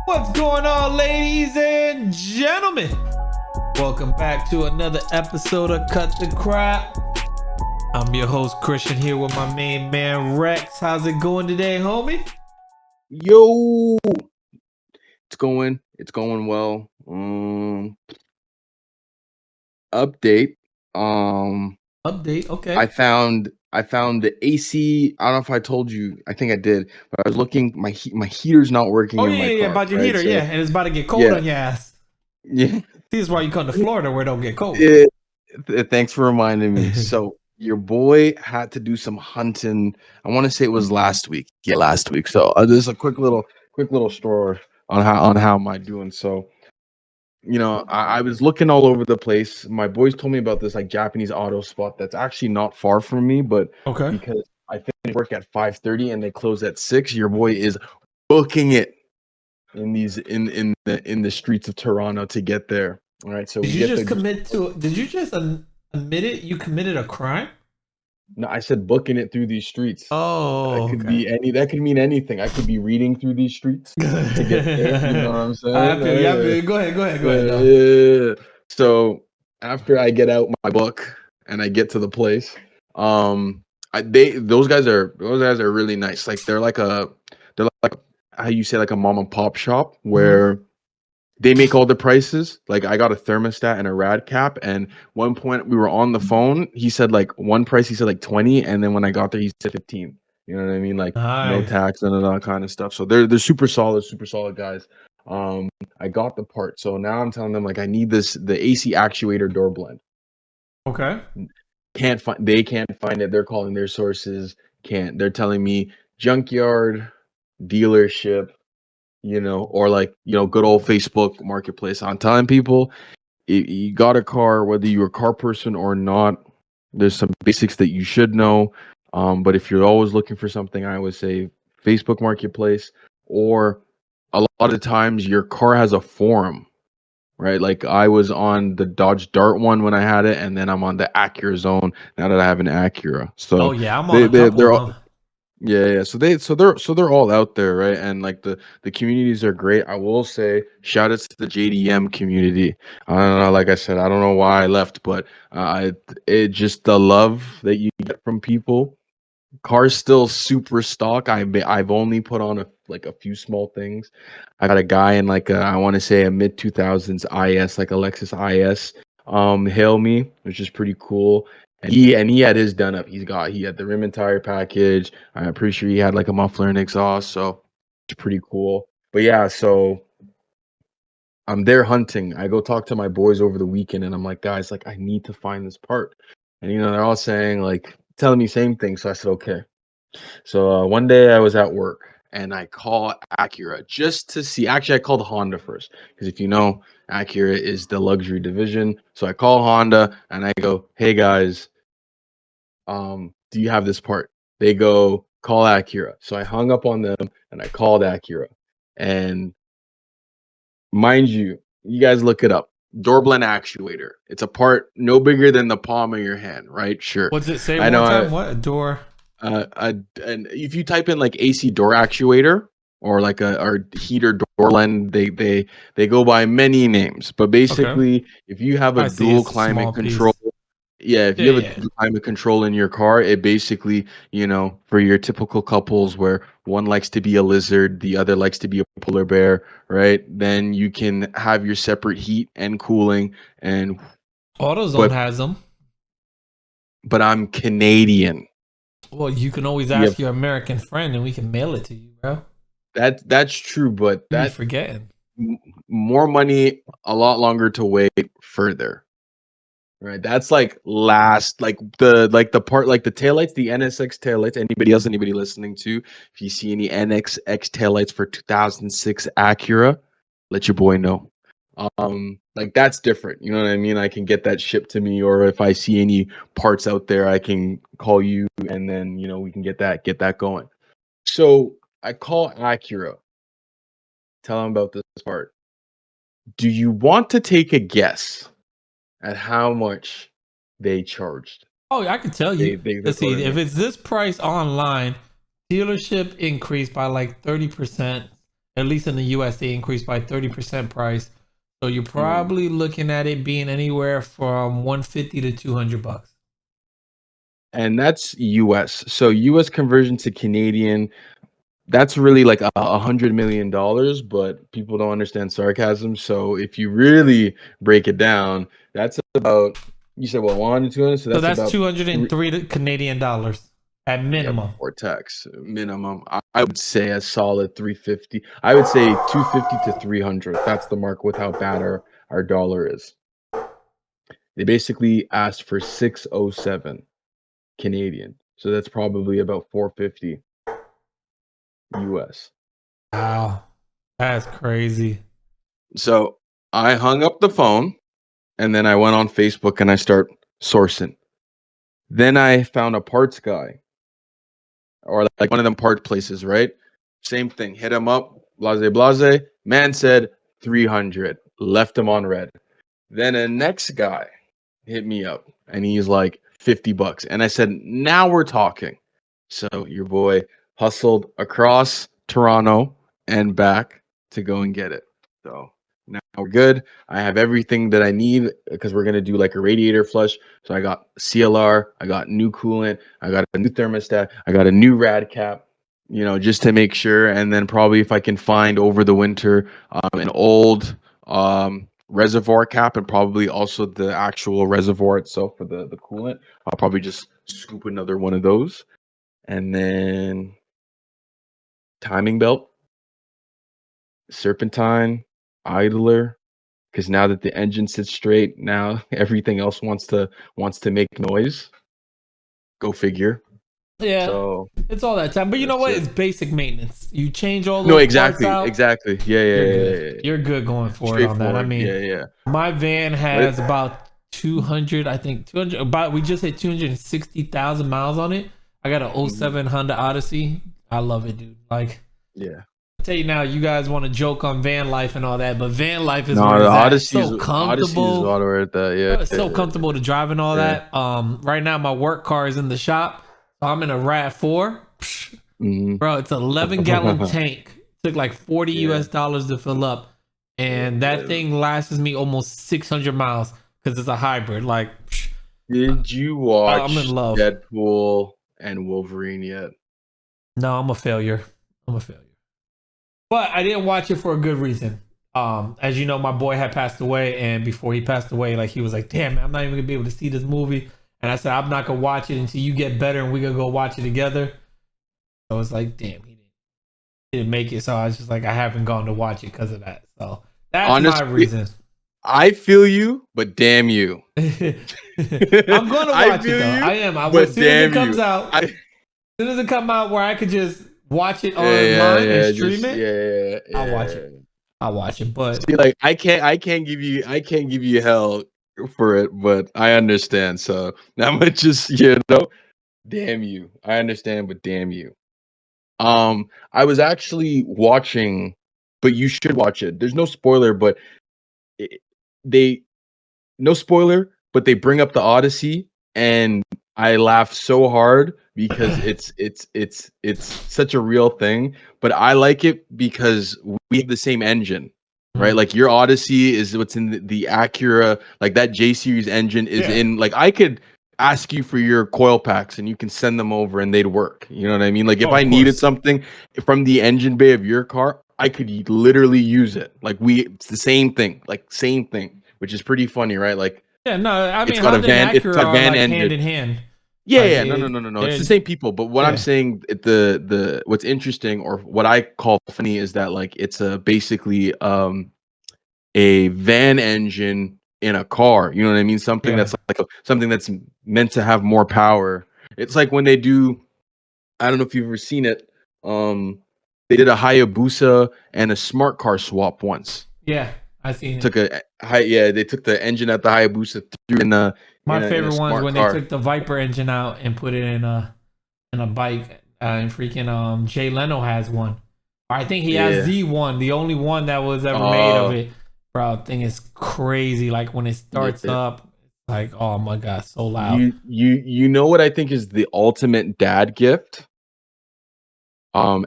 What's going on, ladies and gentlemen? Welcome back to another episode of Cut the Crap. I'm your host, Christian, here with my main man, Rex. How's it going today, homie? Yo, it's going well. Update. Update, okay. I found the AC. I don't know if I told you. I think I did, but I was looking. My heater's not working Oh, in yeah, my yeah, yeah, car, about your right? heater, So yeah. And it's about to get cold yeah, on your ass. yeah. This is why you come to Florida where it don't get cold. It, thanks for reminding me. So your boy had to do some hunting. I want to say it was last week. Yeah, last week. So there's a quick little story on how am I doing. So I was looking all over the place. My boys told me about this like Japanese auto spot that's actually not far from me, but Okay. because I finish work at 5:30 and they close at 6, your boy is booking it in the streets of Toronto to get there. All right, so Did we you get just there. did you just admit it? You committed a crime? No, I said booking it through these streets. Oh, okay. That could mean anything. I could be reading through these streets to get there. You know what I'm saying? I feel you. I feel you. Go ahead. Go ahead. No. Yeah. So after I get out my book and I get to the place, those guys are really nice. Like they're like how you say like a mom and pop shop Mhm. where they make all the prices. Like I got a thermostat and a rad cap, and one point we were on the phone. He said like one price. He said like 20, and then when I got there, he said 15. You know what I mean? Like no Nice. tax and all that kind of stuff. So they're super solid guys. Um, I got the part, so now I'm telling them like I need the AC actuator door blend. Okay. They can't find it. They're calling their sources. Can't. They're telling me junkyard, dealership, or like, good old Facebook marketplace. I'm telling people, you got a car, whether you're a car person or not, there's some basics that you should know. But if you're always looking for something, I would say Facebook marketplace, or a lot of times your car has a forum, right? Like I was on the Dodge Dart one when I had it, and then I'm on the Acura Zone now that I have an Acura. Oh So yeah, I'm on they a they couple of they're them. yeah. So they're all out there, right? And like the communities are great. I will say shout outs to the JDM community. I don't know, like I said, I don't know why I left, but it just the love that you get from people. Car's still super stock. I've only put on a few small things. I got a guy in like I want to say a mid 2000s IS, like a Lexus IS, hail me, which is pretty cool. And he had his done up. He had the rim and tire package. I'm pretty sure he had like a muffler and exhaust, so it's pretty cool. But yeah, so I'm there hunting. I go talk to my boys over the weekend, and I'm like, guys, like I need to find this part. And they're all saying like telling me same thing. So I said, okay. So one day I was at work and I call Acura just to see. Actually, I called Honda first because if you know, Acura is the luxury division. So I call Honda and I go, "Hey guys, do you have this part?" They go, "Call Acura." So I hung up on them and I called Acura. And mind you, you guys look it up. Door blend actuator. It's a part no bigger than the palm of your hand, right? Sure. What's it say I one know. more time? What? A door. And if you type in like AC door actuator or like a or heater door blend, they go by many names. But Okay. basically, if you have a I see dual it's a climate small control, piece. yeah, if Yeah, you have a yeah. dual climate control in your car, it basically, for your typical couples where one likes to be a lizard, the other likes to be a polar bear, right? Then you can have your separate heat and cooling. And AutoZone but has them. but I'm Canadian. Well, you can always Yeah, ask your American friend and we can mail it to you, bro. that's true, but You be that forgetting. m- more money, a lot longer to wait further. Right. That's like last, like the part, like the taillights, the NSX taillights. Anybody listening to, if you see any NXX taillights for 2006 Acura, let your boy know. Like that's different. You know what I mean? I can get that shipped to me, or if I see any parts out there, I can call you, and then we can get that going. So I call Acura, tell them about this part. Do you want to take a guess at how much they charged? Oh, yeah, I can tell They you. they Let's see. quoted If me. it's this price online, dealership increased by like 30%. At least in the US, they increased by 30% price. So you're Mm. probably looking at it being anywhere from 150 to $200. And that's US. So US conversion to Canadian, that's really like $100 million, but people don't understand sarcasm. So if you really break it down, that's about, you said what, 100 to 200, so So that's that's about three. 203 Canadian dollars at Yeah, minimum. before tax minimum. I would say a solid 350. I would say 250 to 300. That's the mark with how bad our dollar is. They basically asked for 607 Canadian. So that's probably about 450 US. Wow, that's crazy. So I hung up the phone and then I went on Facebook and I start sourcing. Then I found a parts guy or like one of them part places, right? Same thing. Hit him up, blase blase. Man said 300. Left him on red. Then a next guy hit me up and he's like $50. And I said, now we're talking. So your boy hustled across Toronto and back to go and get it. So now we're good. I have everything that I need because we're gonna do like a radiator flush. So I got CLR, I got new coolant, I got a new thermostat, I got a new rad cap, just to make sure. And then probably if I can find over the winter an old reservoir cap and probably also the actual reservoir itself for the coolant, I'll probably just scoop another one of those. And then timing belt, serpentine, idler, because now that the engine sits straight, now everything else wants to make noise. Go figure. Yeah, So it's all that time. But you know that's what? it. It's basic maintenance. You change all No, those parts exactly, out, exactly. Yeah, yeah, you're yeah, good. yeah, yeah. You're good going forward on that. I Straightforward. mean, Yeah, yeah. my van But has about 200, I think 200, about, we just hit 260,000 miles on it. I got an oh mhm, 07 Honda Odyssey. I love it, dude. Like, yeah. I tell you now, you guys want to joke on van life and all that, but van life is No, where the it's at. Odyssey's So Odyssey's comfortable. auto at that. Bro, Yeah, it's so comfortable to drive and all yeah. that. Right now my work car is in the shop. So I'm in a RAV4. Mhm. Bro, it's an 11-gallon tank. Took like 40 Yeah, US dollars to fill up. yeah, And that yeah. thing lasts me almost 600 miles because it's a hybrid. Like, Did you I'm in watch love. Deadpool and Wolverine yet? No, I'm a failure. I'm a failure. But I didn't watch it for a good reason. As you know, my boy had passed away, and before he passed away, like he was like, "Damn, man, I'm not even gonna be able to see this movie." And I said, "I'm not gonna watch it until you get better, and we gonna go watch it together." So it's like, damn, he didn't make it. So I was just like, I haven't gone to watch it because of that. So that's my Honestly, reason. I feel you, but damn you. I'm gonna I watch it feel though. you, I am. As but soon as it damn comes you. out, I as soon as it come out where I could just watch it Yeah, yeah, online and yeah. stream Just it, yeah, yeah, I'll yeah, watch yeah. it. I'll watch it. But See, like I can't give you hell for it, but I understand. So I'm gonna just damn you. I understand, but damn you. I was actually watching, but you should watch it. There's no spoiler, but it, they no spoiler, but they bring up the Odyssey, and I laugh so hard because it's such a real thing. But I like it because we have the same engine, right? mm, Like your Odyssey is what's in the Acura, like that J series engine is yeah, in. Like I could ask you for your coil packs and you can send them over and they'd work. You know what I mean? Like if oh, I of needed course. something from the engine bay of your car, I could literally use it. Like it's the same thing, like same thing, which is pretty funny, right? Like Yeah, no, I it's mean got a Honda and van, it's Acura a are van like hand engine. in hand. Yeah, Like yeah, no, no, no, no, no. It's the they're same people, but what I'm yeah, saying, the what's interesting or what I call funny is that like it's a basically a van engine in a car. You know what I mean? Something yeah, that's like something that's meant to have more power. It's like when they do. I don't know if you've ever seen it. They did a Hayabusa and a smart car swap once. yeah. I seen it. Took yeah, they took the engine at the Hayabusa, threw in a My in a favorite ones smart when they car. took the Viper engine out and put it in a bike. And freaking Jay Leno has one. I think he has Yeah. the one, the only one that was ever made of Oh, it. Bro, thing is crazy. Like when it starts yeah. up, like oh my god, so loud. You know what I think is the ultimate dad gift?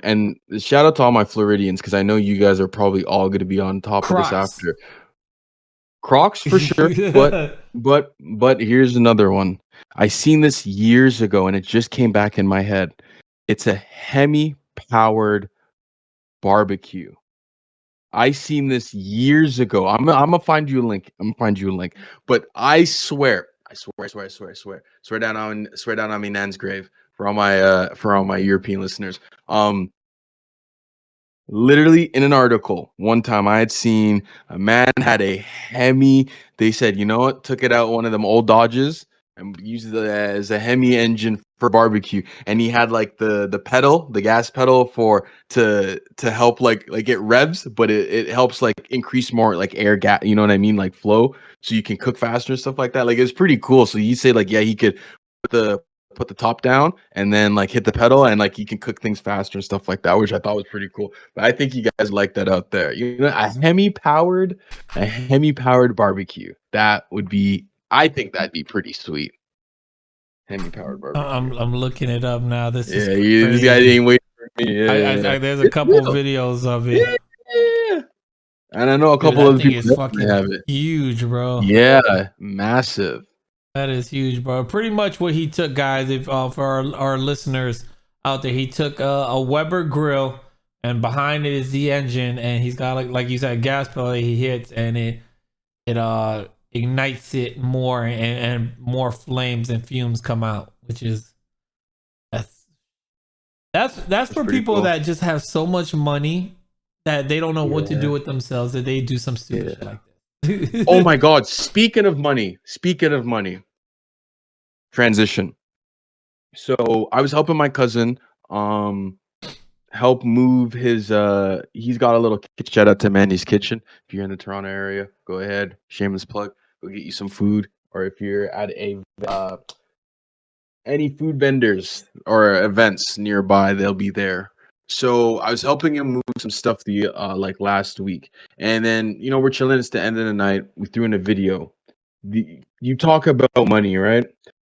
And shout out to all my Floridians because I know you guys are probably all going to be on top of this Crocs. after. Crocs for sure, but here's another one. I seen this years ago and it just came back in my head. It's a Hemi-Powered BBQ. I seen this years ago. I'm gonna find you a link. I'm gonna find you a link. But I swear down on me Nan's grave for all my European listeners. Literally in an article, one time I had seen a man had a Hemi. They said, you know what? Took it out one of them old Dodges and used it as a Hemi engine for barbecue. And he had like the pedal, the gas pedal for to help like get revs, but it helps like increase more like air gas. You know what I mean? Like flow, so you can cook faster and stuff like that. Like it's pretty cool. So you say like, yeah, he could put the top down and then like hit the pedal and like you can cook things faster and stuff like that, which I thought was pretty cool. But I think you guys like that out there. You know, a Hemi-Powered barbecue. That would be, I think that'd be pretty sweet. Hemi-Powered barbecue. I'm looking it up now. This is Yeah, this guy crazy. ain't waiting for me. There's a It's couple real. videos of it. Yeah. And I know a Dude, couple that other thing people is definitely fucking have it. huge, bro. Yeah, massive. That is huge, bro. Pretty much what he took, guys. If for our listeners out there, he took a Weber grill, and behind it is the engine, and he's got like you said, gas pedal that he hits, and it ignites it more, and more flames and fumes come out, which is that's that's for Pretty people cool. that just have so much money that they don't know what to do Yeah. with themselves, that they do some stupid shit Yeah. like this. Oh my God. Speaking of money, transition. So I was helping my cousin help move his he's got a little kitchen. Shout out to Mandy's Kitchen. If you're in the Toronto area, go ahead, shameless plug, go get you some food. Or if you're at a any food vendors or events nearby, they'll be there. So I was helping him move some stuff the like last week. And then, you know, we're chilling, it's the end of the night. We threw in a video. You talk about money, right?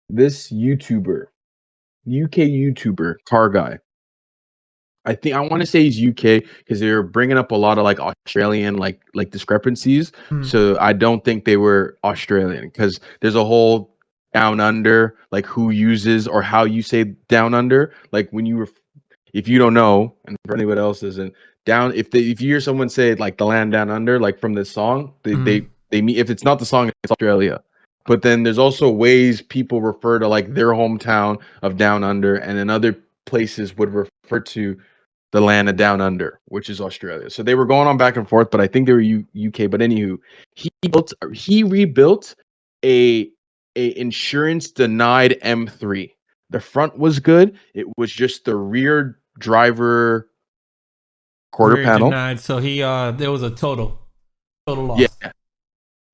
This YouTuber, UK YouTuber, car guy. I think I want to say he's UK because they're bringing up a lot of like Australian like discrepancies. Hmm. So I don't think they were Australian because there's a whole down under like who uses or how you say down under. Like when you if you don't know, and for anybody else isn't down, if you hear someone say like the land down under, like from this song, Hmm. they mean if it's not the song, it's Australia. But then there's also ways people refer to like their hometown of down under, and then other places would refer to the land of down under, which is Australia. So they were going on back and forth, but I think they were UK. But anywho, he rebuilt a insurance denied M3. The front was good. It was just the rear driver quarter Rear panel. denied. So there was a total Yeah, loss. yeah.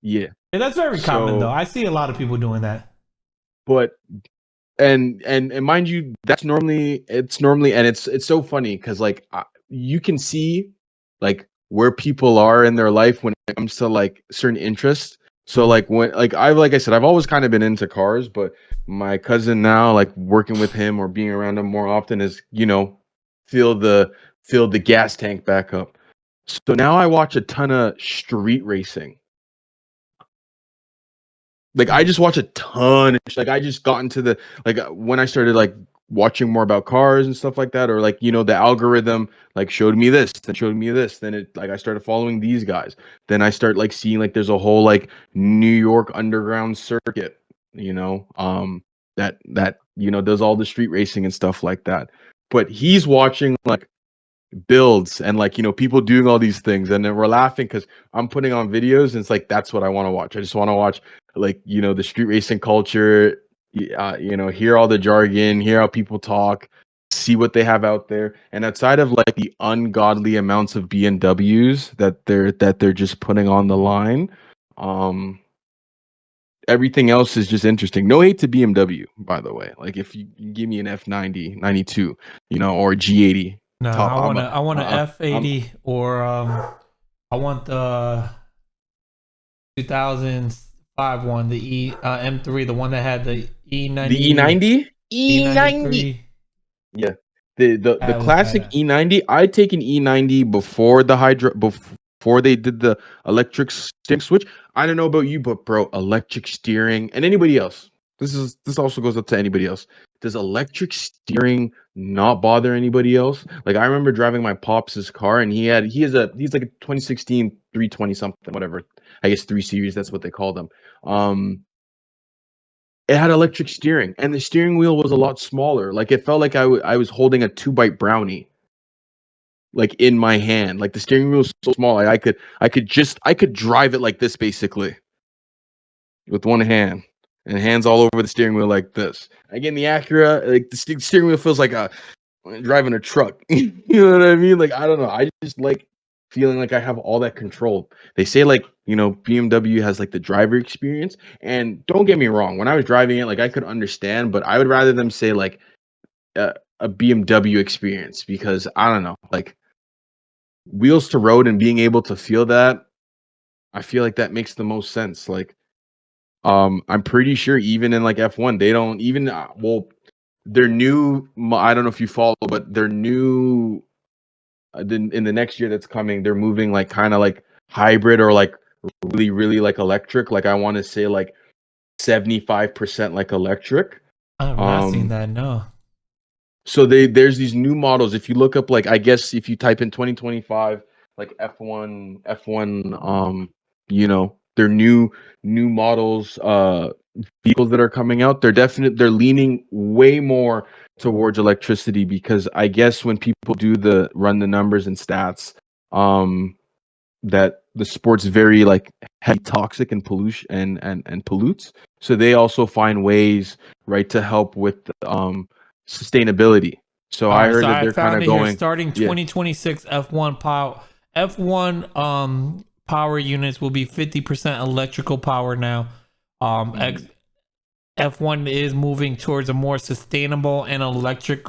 Yeah, that's very common though. So, I see a lot of people doing that. but and mind you, that's normally and it's so funny because like you can see like where people are in their life when it comes to like certain interests. So Mm. like when like I said, I've always kind of been into cars, but my cousin now, like working with him or being around him more often, is fill the fill the gas tank back up. So now I watch a ton of street racing. Like I just watch a ton. Like I just got into the like when I started like watching more about cars and stuff like that, or like the algorithm like showed me this, then showed me this, then it like I started following these guys. Then I start like seeing like there's a whole like New York underground circuit, that does all the street racing and stuff like that. But he's watching like builds and like people doing all these things, and then we're laughing because I'm putting on videos and it's like that's what I want to watch. I just want to watch like the street racing culture, hear all the jargon, hear how people talk, see what they have out there. And outside of like the ungodly amounts of BMWs that they're just putting on the line, everything else is just interesting. No hate to BMW, by the way. Like if you give me an F90 92, or G80 No, top, I want an I'm F80, or I want the 2005 one, the M3, the one that had the the E90, E90. E90. E93. Yeah. The I look at classic it. E90. I'd take an E90 before before they did the electric steering switch. I don't know about you, but bro, electric steering and anybody else. This also goes up to anybody else. Does electric steering not bother anybody else? Like I remember driving my pops's car, and he's like a 2016 320 something, whatever. I guess 3 Series. That's what they call them. Um, it had electric steering, and the steering wheel was a lot smaller. Like it felt like I was holding a 2 bite brownie, like in my hand. Like the steering wheel was so small, I could drive it like this basically with one hand, and hands all over the steering wheel like this. Again, the Acura, like the steering wheel feels like a driving a truck. You know what I mean? Like I don't know. I just like feeling like I have all that control. They say like BMW has like the driver experience, and don't get me wrong. When I was driving it, like I could understand, but I would rather them say like a BMW experience because I don't know, like wheels to road and being able to feel that. I feel like that makes the most sense. Like I'm pretty sure even in like F1, they don't even well their new I don't know if you follow, but their new in the next year that's coming, they're moving like kind of like hybrid or like really like electric. Like I want to say like 75% like electric. I have not seen Um, that. No. so there's these new models. If you look up like I guess if you type in 2025 like F1 their new models vehicles that are coming out, they're leaning way more towards electricity because I guess when people run the numbers and stats, um, that the sport's very like heavy toxic and pollution and pollutes. So they also find ways right to help with sustainability. So All I right, heard so that I they're kind found of it here. going, Starting yeah. 2026 F1 power, F1 power units will be 50% electrical power now. Mhm. F1 is moving towards a more sustainable and electric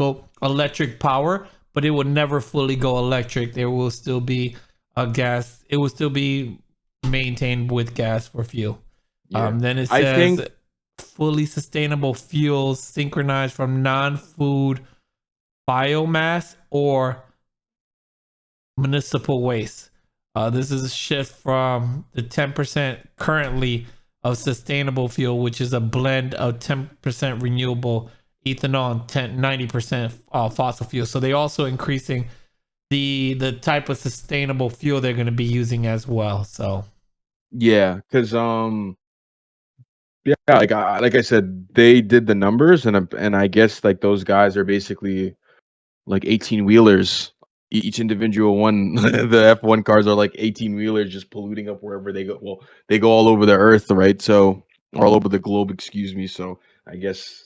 power, but it will never fully go electric. There will still be a gas. It will still be maintained with gas for fuel. Yeah. Then it I says think fully sustainable fuels synchronized from non-food biomass or municipal waste. This is a shift from the 10% currently of sustainable fuel, which is a blend of 10% renewable ethanol and 90% fossil fuel. So they also increasing the type of sustainable fuel they're going to be using as well. So yeah, because yeah, like I said, they did the numbers, and I guess like those guys are basically like 18 wheelers. Each individual one, the F1 cars are like 18 wheelers, just polluting up wherever they go. Well, they go all over the earth, right? So, or all over the globe, excuse me. So, I guess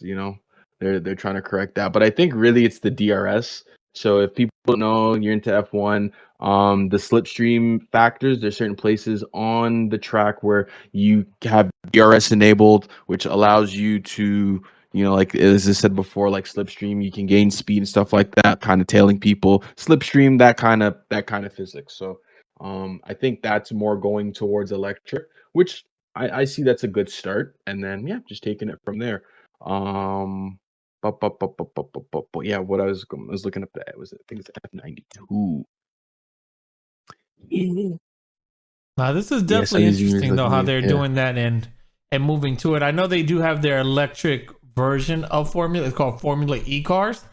they're trying to correct that. But I think really it's the DRS. So, if people don't know you're into F1, the slipstream factors, there's certain places on the track where you have DRS enabled, which allows you to like as I said before, like slipstream, you can gain speed and stuff like that, kind of tailing people. Slipstream, that kind of physics. So, I think that's more going towards electric, which I see that's a good start. And then yeah, just taking it from there. Um, yeah, what I was looking up that was I think it's F92. now this is Yeah, definitely some of these engineers interesting like though how me. they're Yeah. doing that and moving to it. I know they do have their electric version of Formula. It's called Formula E cars.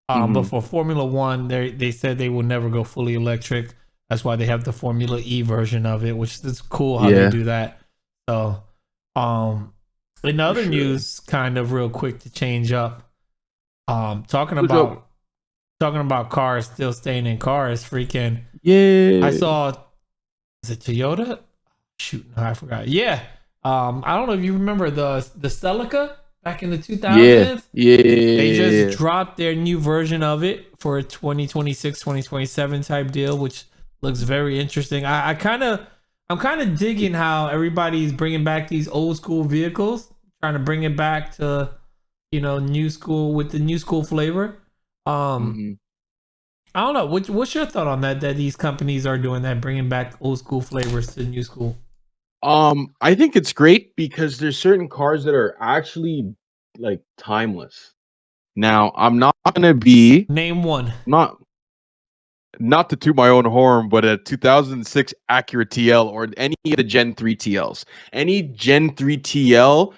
But Mm-hmm. for Formula One, they said they will never go fully electric. That's why they have the Formula E version of it, which is cool how they Yeah, do that. So, um, in for other sure. news, kind of real quick to change up, talking What's up? about cars, still staying in cars. Freaking, I Yeah. saw, is it Toyota? Shoot, no, I forgot. Yeah, I don't know if you remember the Celica back in the Yeah. 2000s. They just Yeah. dropped their new version of it for a 2026, 2027 type deal, which looks very interesting. I'm kind of digging how everybody's bringing back these old school vehicles, trying to bring it back to, new school with the new school flavor. Um, Mm-hmm. I don't know. What's your thought on that? That these companies are doing that, bringing back old school flavors to new school. I think it's great because there's certain cars that are actually like timeless. Now, I'm not gonna be Name one. not to toot my own horn, but a 2006 Acura TL or any of the Gen 3 TLs. Any Gen 3 TL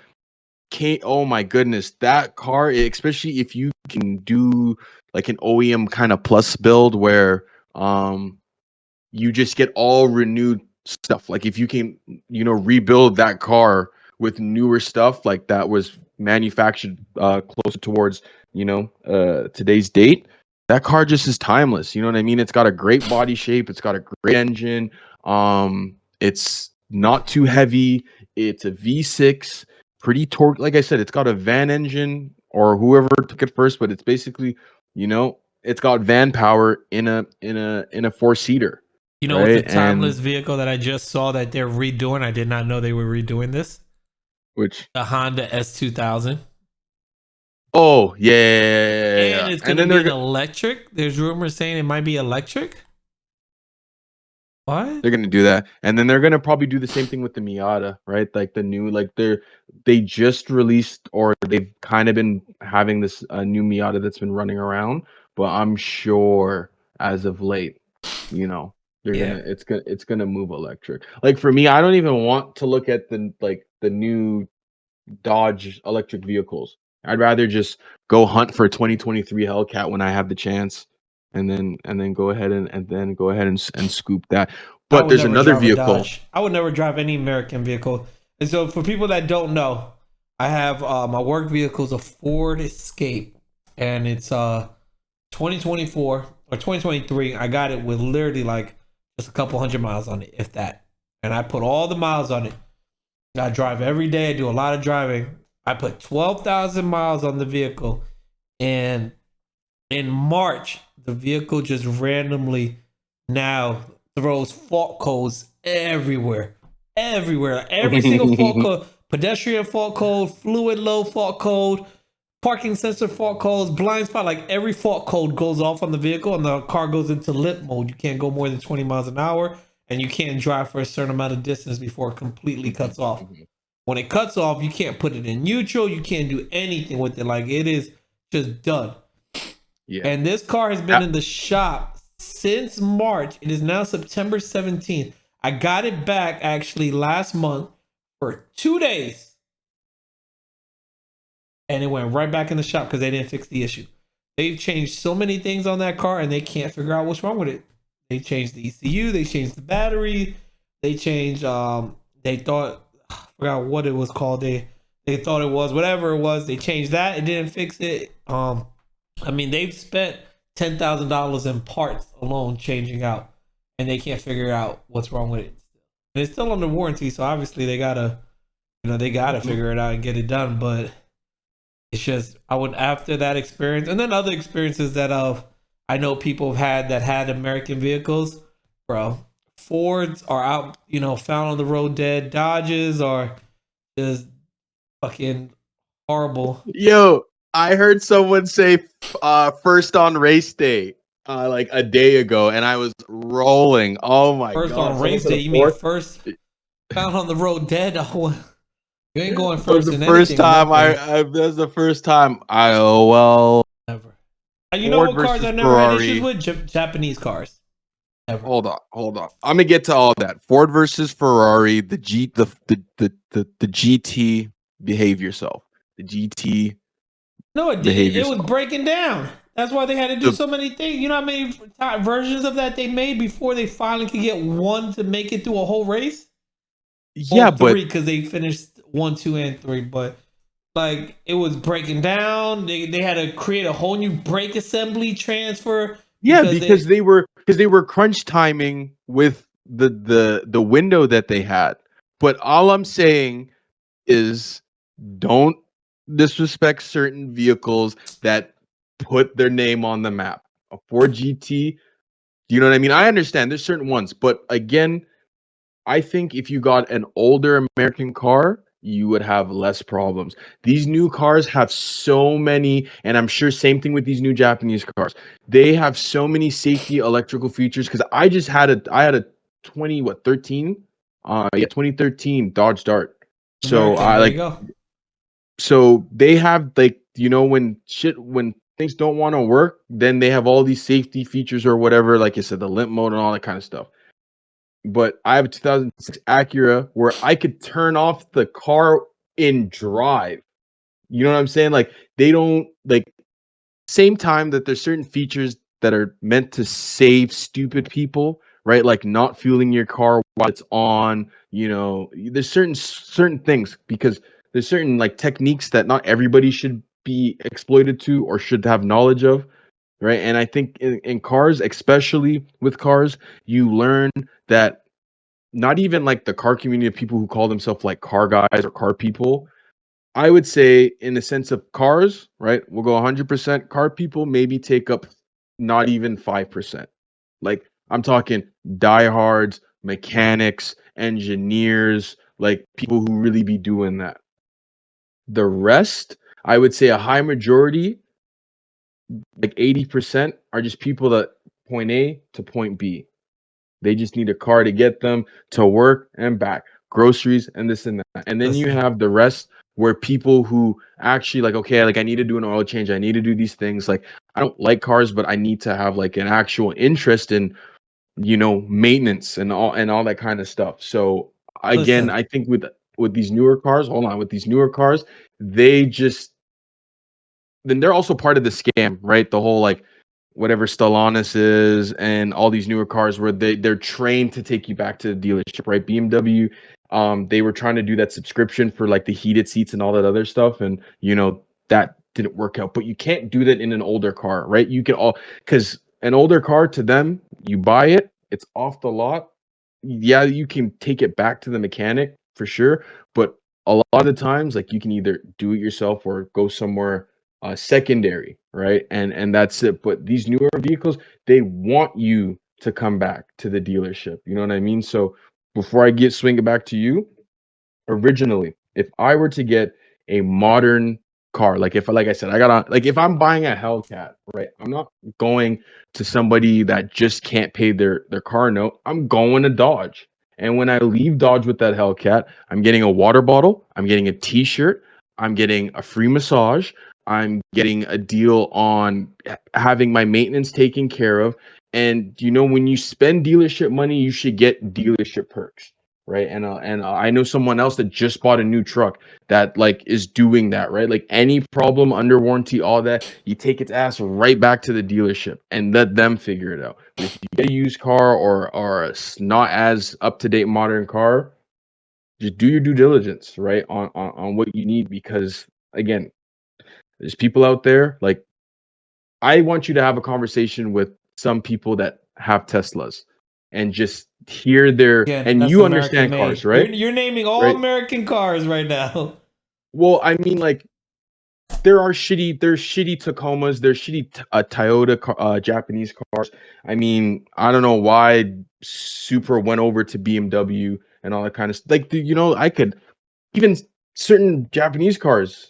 can't, oh my goodness, that car, especially if you can do like an OEM kind of plus build where you just get all renewed stuff. Like if you can, rebuild that car with newer stuff like that was manufactured closer towards, today's date, that car just is timeless. You know what I mean? It's got a great body shape. It's got a great engine. It's not too heavy. It's a V6, pretty torque. Like I said, it's got a van engine or whoever took it first, but it's basically, it's got van power in a four-seater. You know what's a Right, timeless and vehicle that I just saw that they're redoing? I did not know they were redoing this. which The Honda S2000. oh yeah, And it's and going to then be an electric. There's rumors saying it might be electric. What? they're gonna do that, and then they're gonna probably do the same thing with the Miata, right? Like the new, like they just released, or they've kind of been having this new Miata that's been running around, but I'm sure as of late, they're Yeah. it's gonna move electric. Like for me, I don't even want to look at the new Dodge electric vehicles. I'd rather just go hunt for 2023 Hellcat when I have the chance, and then go ahead and scoop that. I But would there's never another drive a vehicle. Dodge. I would never drive any American vehicle. And so, for people that don't know, I have my work vehicle is a Ford Escape, and it's 2024 or 2023. I got it with literally like just a couple hundred miles on it, if that. And I put all the miles on it. I drive every day. I do a lot of driving. I put 12,000 miles on the vehicle, and in March, the vehicle just randomly now throws fault codes everywhere. Everywhere. Every single fault code, pedestrian fault code, fluid low fault code, parking sensor fault codes, blind spot, like every fault code goes off on the vehicle and the car goes into limp mode. You can't go more than 20 miles an hour and you can't drive for a certain amount of distance before it completely cuts off. When it cuts off, you can't put it in neutral. You can't do anything with it. Like it is just done. Yeah. And this car has been in the shop since March. It is now September 17th. I got it back actually last month for 2 days. And it went right back in the shop because they didn't fix the issue. They've changed so many things on that car and they can't figure out what's wrong with it. They changed the ECU, they changed the battery, they changed they thought I forgot what it was called. They thought it was whatever it was. They changed that, it didn't fix it. I mean, they've spent $10,000 in parts alone changing out, and they can't figure out what's wrong with it. And it's still under warranty, so obviously they gotta figure it out and get it done. But it's just I would after that experience, and then other experiences that I know people have had that had American vehicles, bro. Fords are out, found on the road dead. Dodges are just fucking horrible. Yo, I heard someone say first on race day like a day ago, and I was rolling. Oh my First god! on Someone race said day, a you mean fourth. first found on the road dead? Oh, you ain't going That was first the in first anything in time that thing. that was the first time well, Ever. And you know Ford what cars versus I've never had issues Ferrari. with? Japanese cars. Ever. Hold on. I'm gonna get to all that. Ford versus Ferrari, the GT. Behave yourself. The GT. No, Behave it was yourself. breaking down. That's why they had to do The so many things. You know how many versions of that they made before they finally could get one to make it through a whole race? yeah, Well, but three because they finished 1, 2, and 3. But like it was breaking down. They had to create a whole new brake assembly transfer yeah, because they were crunch timing with the window that they had. But all I'm saying is don't disrespect certain vehicles that put their name on the map. A Ford GT, you know what I mean? I understand there's certain ones, but again, I think if you got an older American car, you would have less problems. These new cars have so many, and I'm sure same thing with these new Japanese cars. They have so many safety electrical features because I had a 13? 2013 Dodge Dart. So American. I There you like go. so they have like when things don't want to work, then they have all these safety features or whatever, like you said, the limp mode and all that kind of stuff. But I have a 2006 Acura where I could turn off the car in drive. You know what I'm saying? Like they don't like same time that there's certain features that are meant to save stupid people, right? Like not fueling your car while it's on, there's certain things because there's certain like techniques that not everybody should be exploited to or should have knowledge of, right? And I think in cars, especially with cars, you learn that not even like the car community of people who call themselves like car guys or car people. I would say, in the sense of cars, right? We'll go 100%. Car people maybe take up not even 5%. Like, I'm talking diehards, mechanics, engineers, like people who really be doing that. The rest, I would say a high majority, like 80%, are just people that point A to point B. They just need a car to get them to work and back, groceries and this and that. And then you Listen, have the rest where people who actually like, okay, like I need to do an oil change, I need to do these things. Like I don't like cars, but I need to have like an actual interest in, maintenance and all that kind of stuff. So again, listen. I think with these newer cars, hold on, with these newer cars, they just then they're also part of the scam, right? The whole like whatever Stellantis is and all these newer cars where they're trained to take you back to the dealership, right? BMW, they were trying to do that subscription for like the heated seats and all that other stuff, and that didn't work out. But you can't do that in an older car, right? You can all because an older car to them, you buy it, it's off the lot. Yeah, you can take it back to the mechanic for sure, but a lot of the times, like you can either do it yourself or go somewhere secondary, right? And that's it. But these newer vehicles, they want you to come back to the dealership. You know what I mean? So before I swing it back to you, originally, if I were to get a modern car, like I said, like if I'm buying a Hellcat, right? I'm not going to somebody that just can't pay their car note. I'm going to Dodge. And when I leave Dodge with that Hellcat, I'm getting a water bottle, I'm getting a t-shirt, I'm getting a free massage, I'm getting a deal on having my maintenance taken care of. And when you spend dealership money, you should get dealership perks, right? And I know someone else that just bought a new truck that like is doing that, right? Like any problem under warranty, all that, you take its ass right back to the dealership and let them figure it out. But if you get a used car or a not as up to date modern car, just do your due diligence, right, on what you need, because again, there's people out there like I want you to have a conversation with some people that have Teslas and just hear Again, and that's you American understand cars, made. right? You're naming all Right. American cars right now. Well, I mean, like there's shitty Tacomas, there's shitty Toyota Japanese cars. I mean, I don't know why Supra went over to BMW and all that kind of stuff. Like, I could even certain Japanese cars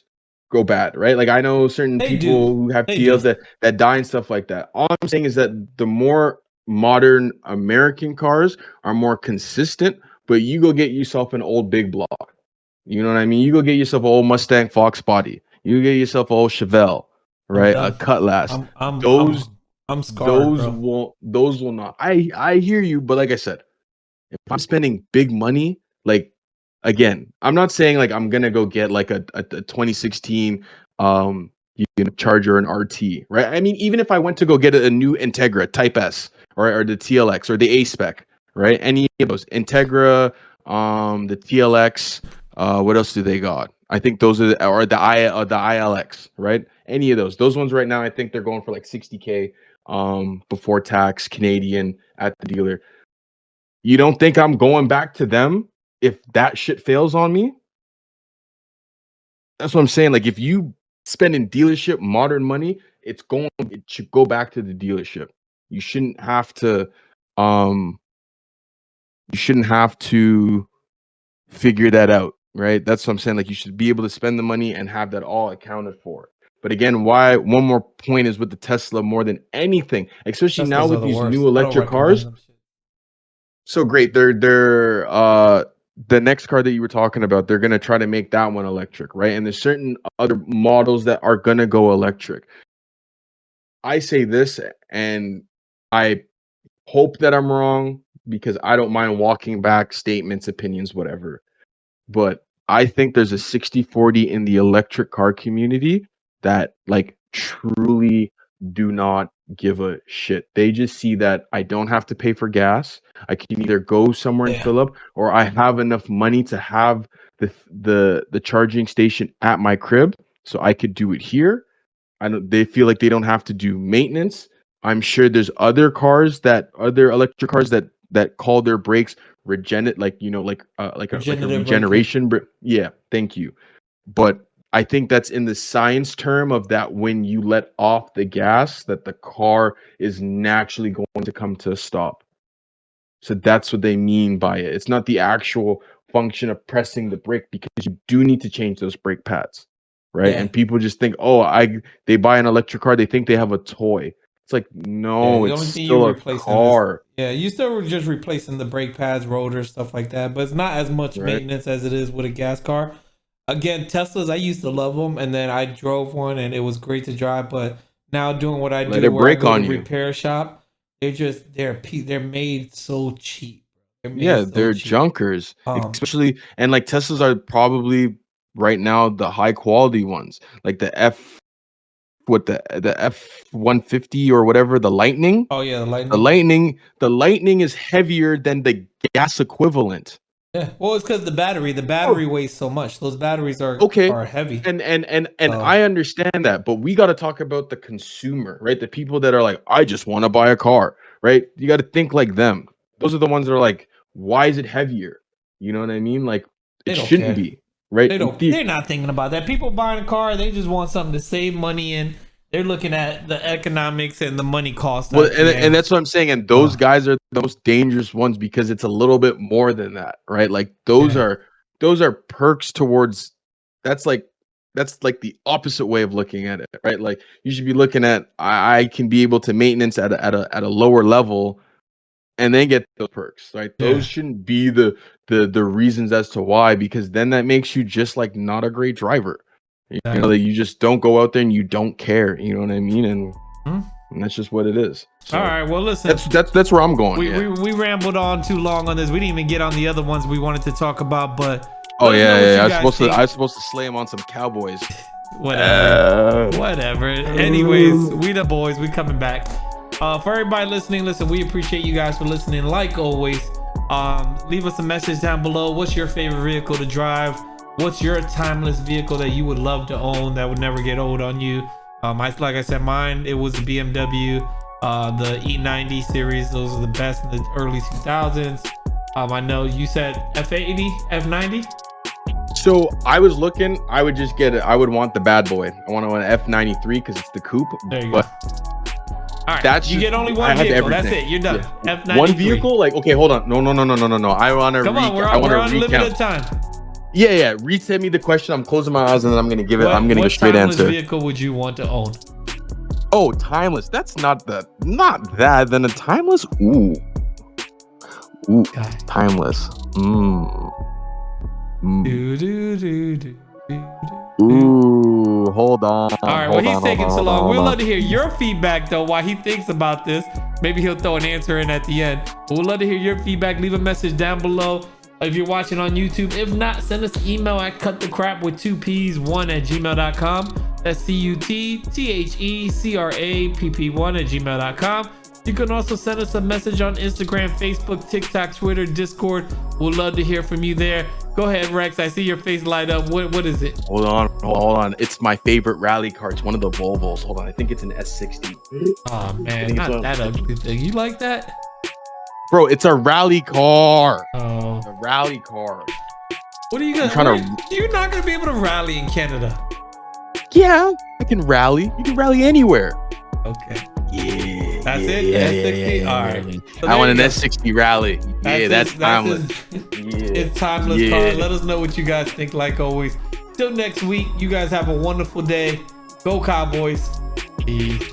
go bad, right? Like I know certain They do. people who have They TLs do. that die and stuff like that. All I'm saying is that the more modern American cars are more consistent, but you go get yourself an old big block. You know what I mean? You go get yourself an old Mustang Fox body. You get yourself an old Chevelle, I'm right? A done. Cutlass. I'm I'm Those I'm I'm scarred, those bro. won't those will not. I hear you, but like I said, if I'm spending big money, like again, I'm not saying like I'm gonna go get like a 2016 Charger and RT, right? I mean, even if I went to go get a new Integra Type S or the TLX or the A spec, right? Any of those Integra, the TLX, what else do they got? I think those are or the ILX, right? Any of those ones right now, I think they're going for like 60K before tax Canadian at the dealer. You don't think I'm going back to them if that shit fails on me? That's what I'm saying. Like if you spend in dealership modern money, it should go back to the dealership. You shouldn't have to um you shouldn't have to figure that out, right? That's what I'm saying. Like you should be able to spend the money and have that all accounted for. But again, why one more point is with the Tesla more than anything, especially now Teslas are with the these worst. new I don't electric recommend cars. them. Shit. So great. They're the next car that you were talking about, they're gonna try to make that one electric, right? And there's certain other models that are gonna go electric. I say this, and I hope that I'm wrong because I don't mind walking back statements, opinions, whatever. But I think there's a 60-40 in the electric car community that like truly do not give a shit. They just see that I don't have to pay for gas. I can either go somewhere and Yeah. fill up, or I have enough money to have the charging station at my crib, so I could do it here. I don't, they feel like they don't have to do maintenance. I'm sure there's other electric cars that call their brakes regenerate, like like a Regenerative braking. regeneration. Yeah, thank you. But I think that's in the science term of that when you let off the gas, that the car is naturally going to come to a stop. So that's what they mean by it. It's not the actual function of pressing the brake, because you do need to change those brake pads, right? Yeah. And people just think, oh, they buy an electric car, they think they have a toy. It's like, Yeah, no, the it's only thing you're still a replacing is, car, yeah, you still were just replacing the brake pads, rotors, stuff like that, but it's not as much right? maintenance as it is with a gas car. Again, Teslas, I used to love them, and then I drove one, and it was great to drive. But now doing what I Let do, it where I break go to on you. repair shop, they're made so cheap. They're Yeah, made so they're cheap. junkers, especially, and like Teslas are probably right now the high quality ones, like the F-150 or whatever, the Lightning. Oh yeah, the The Lightning. Lightning is heavier than the gas equivalent. Yeah, well, it's because the battery. The Oh, battery weighs so much. Those batteries okay. are heavy. And So I understand that, but we got to talk about the consumer, right? The people that are like, I just want to buy a car, right? You got to think like them. Those are the ones that are like, why is it heavier? You know what I mean? Like, they it don't shouldn't care. be, right? They don't. They're not thinking about that. People buying a car, they just want something to save money in. They're looking at the economics and the money cost Well, at the and end. that's what I'm saying. And those Oh, guys are the most dangerous ones because it's a little bit more than that, right? Like yeah, those are perks towards, that's like the opposite way of looking at it, right? Like you should be looking at, I can be able to maintenance at a lower level and then get those perks, right? Those yeah, shouldn't be the reasons as to why, because then that makes you just like not a great driver. You know, exactly. that you just don't go out there and you don't care, you know what I mean? Hmm? And that's just what it is. All So right. Well, listen, that's where I'm going. we, Yeah. we rambled on too long on this. We didn't even get on the other ones we wanted to talk about. But Oh let us know yeah, what yeah. you I was guys supposed to think. slay him on some Cowboys. Whatever. Anyways, we the boys. We coming back. For everybody listening, listen, we appreciate you guys for listening. Like always, leave us a message down below. What's your favorite vehicle to drive? What's your timeless vehicle that you would love to own that would never get old on you? Like I said, mine, it was the BMW, the E90 series. Those are the best in the early 2000s. I know you said F80, F90. So I was looking. I would just get it. I would want the bad boy. I want an F93 because it's the coupe. There you but go. All right, that's you just, get only I one have vehicle. That's everything. it. You're done. Yeah. F93. One vehicle? Like, okay, hold on. No. I want to. Come on, we're I want on to limited recount. time. Yeah. Reset me the question. I'm closing my eyes and then I'm gonna give it. I'm gonna give a straight timeless answer. vehicle would you want to own? Oh, timeless. That's not that. Then a timeless. Ooh, Okay. timeless. Ooh, hold on. All right, well, he's taking so long. We'd love to hear your feedback, though, while he thinks about this. Maybe he'll throw an answer in at the end. But we'd love to hear your feedback. Leave a message down below if you're watching on YouTube. If not, send us an email at cutthecrap1@gmail.com. That's CUTTHECRAPP1@gmail.com. You can also send us a message on Instagram, Facebook, TikTok, Twitter, Discord. We'd love to hear from you there. Go ahead, Rex. I see your face light up. What is it? Hold on. It's my favorite rally car. It's one of the Volvos. Hold on. I think it's an S60. Oh, man, not that ugly thing. You like that? Bro, it's a rally car. Oh. A rally car. What are you gonna? You're not gonna be able to rally in Canada. Yeah, I can rally. You can rally anywhere. Okay. Yeah. That's it? S60? All right. So I want an there you S60 rally. Yeah, that's timeless. It's timeless car. Let us know what you guys think, like always. Till next week, you guys have a wonderful day. Go Cowboys. Peace.